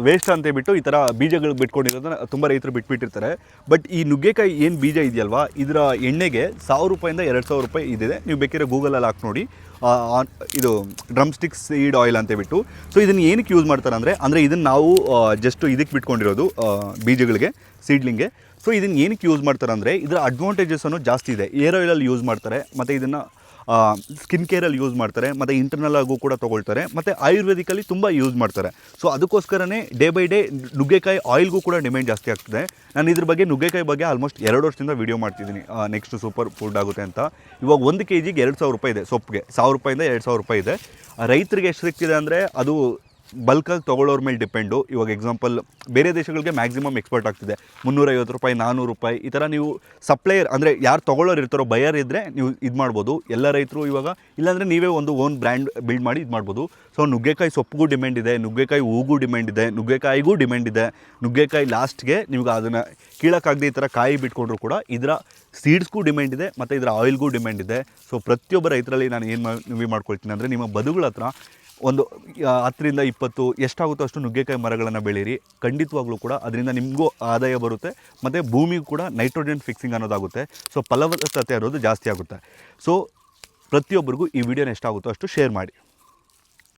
Waste ಅಂತೇಳ್ಬಿಟ್ಟು ಈ ಥರ ಬೀಜಗಳು ಬಿಟ್ಕೊಂಡಿರೋದನ್ನ ತುಂಬ ರೈತರು ಬಿಟ್ಬಿಟ್ಟಿರ್ತಾರೆ. ಬಟ್ ಈ ನುಗ್ಗೆಕಾಯಿ ಏನು ಬೀಜ ಇದೆಯಲ್ವಾ, ಇದರ ಎಣ್ಣೆಗೆ 1000 ರೂಪಾಯಿಂದ 2000 ರೂಪಾಯಿ ಇದಿದೆ. ನೀವು ಬೇಕಿದ್ರೆ ಗೂಗಲಲ್ಲಿ ಹಾಕಿ ನೋಡಿ. ಇದು ಡ್ರಮ್ ಸ್ಟಿಕ್ ಸೀಡ್ ಆಯಿಲ್ ಅಂತೇಳ್ಬಿಟ್ಟು. ಸೊ ಇದನ್ನು ಏನಕ್ಕೆ ಯೂಸ್ ಮಾಡ್ತಾರೆ ಅಂದರೆ ಇದನ್ನು ನಾವು ಜಸ್ಟ್ ಇದಕ್ಕೆ ಬಿಟ್ಕೊಂಡಿರೋದು ಬೀಜಗಳಿಗೆ, ಸೀಡ್ಲಿಂಗ್ಗೆ. ಸೊ ಇದನ್ನು ಏನಕ್ಕೆ ಯೂಸ್ ಮಾಡ್ತಾರೆ ಅಂದರೆ ಇದರ ಅಡ್ವಾಂಟೇಜಸ್ಸನ್ನು ಜಾಸ್ತಿ ಇದೆ. ಏರ್ ಆಯಿಲಲ್ಲಿ ಯೂಸ್ ಮಾಡ್ತಾರೆ, ಮತ್ತು ಇದನ್ನು ಸ್ಕಿನ್ ಕೇರಲ್ಲಿ ಯೂಸ್ ಮಾಡ್ತಾರೆ, ಮತ್ತು ಇಂಟರ್ನಲ್ ಆಗು ಕೂಡ ತೊಗೊಳ್ತಾರೆ, ಮತ್ತು ಆಯುರ್ವೇದಿಕಲ್ಲಿ ತುಂಬ ಯೂಸ್ ಮಾಡ್ತಾರೆ. ಸೊ ಅದಕ್ಕೋಸ್ಕರನೇ ಡೇ ಬೈ ಡೇ ನುಗ್ಗೆಕಾಯಿ ಆಯಿಲ್ಗೂ ಕೂಡ ಡಿಮ್ಯಾಂಡ್ ಜಾಸ್ತಿ ಆಗ್ತದೆ. ನಾನು ಇದ್ರ ಬಗ್ಗೆ ನುಗ್ಗೆಕಾಯಿ ಬಗ್ಗೆ ಆಲ್ಮೋಸ್ಟ್ 2 ವರ್ಷದಿಂದ ವೀಡಿಯೋ ಮಾಡ್ತಿದ್ದೀನಿ, ನೆಕ್ಸ್ಟ್ ಸೂಪರ್ ಫುಡ್ ಆಗುತ್ತೆ ಅಂತ. ಇವಾಗ 1 kg 2000 ರೂಪಾಯಿ ಇದೆ ಸೊಪ್ಪಿಗೆ, 1000 ರೂಪಾಯಿಂದ 2000 ರೂಪಾಯಿ ಇದೆ. ರೈತರಿಗೆ ಎಷ್ಟು ಸಿಗ್ತಿದೆ ಅಂದರೆ ಅದು ಬಲ್ಕಾಗಿ ತೊಗೊಳ್ಳೋರ ಮೇಲೆ ಡಿಪೆಂಡು. ಇವಾಗ ಎಕ್ಸಾಂಪಲ್ ಬೇರೆ ದೇಶಗಳಿಗೆ ಮ್ಯಾಕ್ಸಿಮಮ್ ಎಕ್ಸ್ಪೋರ್ಟ್ ಆಗ್ತಿದೆ, 350 ರೂಪಾಯಿ 400 ರೂಪಾಯಿ ಈ ಥರ. ನೀವು ಸಪ್ಲೈಯರ್ ಅಂದರೆ ಯಾರು ತೊಗೊಳ್ಳೋರು ಇರ್ತಾರೋ, ಬಯರ್ ಇದ್ದರೆ ನೀವು ಇದು ಮಾಡ್ಬೋದು. ಎಲ್ಲ ರೈತರು ಇವಾಗ ಇಲ್ಲಾಂದರೆ ನೀವೇ ಒಂದು ಓನ್ ಬ್ರ್ಯಾಂಡ್ ಬಿಲ್ಡ್ ಮಾಡಿ ಇದು ಮಾಡ್ಬೋದು. ಸೊ ನುಗ್ಗೆಕಾಯಿ ಸೊಪ್ಪಿಗೂ ಡಿಮ್ಯಾಂಡ್ ಇದೆ, ನುಗ್ಗೆಕಾಯಿ ಹೂಗೂ ಡಿಮ್ಯಾಂಡ್ ಇದೆ, ನುಗ್ಗೆಕಾಯಿಗೂ ಡಿಮ್ಯಾಂಡ್ ಇದೆ. ನುಗ್ಗೆಕಾಯಿ ಲಾಸ್ಟ್ಗೆ ನಿಮ್ಗೆ ಅದನ್ನು ಕೀಳಕ್ಕಾಗದೆ ಈ ಥರ ಕಾಯಿ ಬಿಟ್ಕೊಂಡ್ರು ಕೂಡ ಇದರ ಸೀಡ್ಸ್ಗೂ ಡಿಮ್ಯಾಂಡ್ ಇದೆ, ಮತ್ತು ಇದರ ಆಯಿಲ್ಗೂ ಡಿಮ್ಯಾಂಡ್ ಇದೆ. ಸೊ ಪ್ರತಿಯೊಬ್ಬ ರೈತರಲ್ಲಿ ನಾನು ಏನು ಮನವಿ ಮಾಡ್ಕೊಳ್ತೀನಿ ಅಂದರೆ, ನಿಮ್ಮ ಬದುಗಳ ಹತ್ರ ಒಂದು 10 ರಿಂದ 20 ಎಷ್ಟಾಗುತ್ತೋ ಅಷ್ಟು ನುಗ್ಗೆಕಾಯಿ ಮರಗಳನ್ನು ಬೆಳೀರಿ. ಖಂಡಿತವಾಗ್ಲೂ ಕೂಡ ಅದರಿಂದ ನಿಮಗೂ ಆದಾಯ ಬರುತ್ತೆ, ಮತ್ತು ಭೂಮಿಗೂ ಕೂಡ ನೈಟ್ರೋಜನ್ ಫಿಕ್ಸಿಂಗ್ ಅನ್ನೋದಾಗುತ್ತೆ. ಸೊ ಫಲವತ್ತತೆ ಅನ್ನೋದು ಜಾಸ್ತಿ ಆಗುತ್ತೆ. ಸೊ ಪ್ರತಿಯೊಬ್ಬರಿಗೂ ಈ ವಿಡಿಯೋನ ಎಷ್ಟಾಗುತ್ತೋ ಅಷ್ಟು ಶೇರ್ ಮಾಡಿ.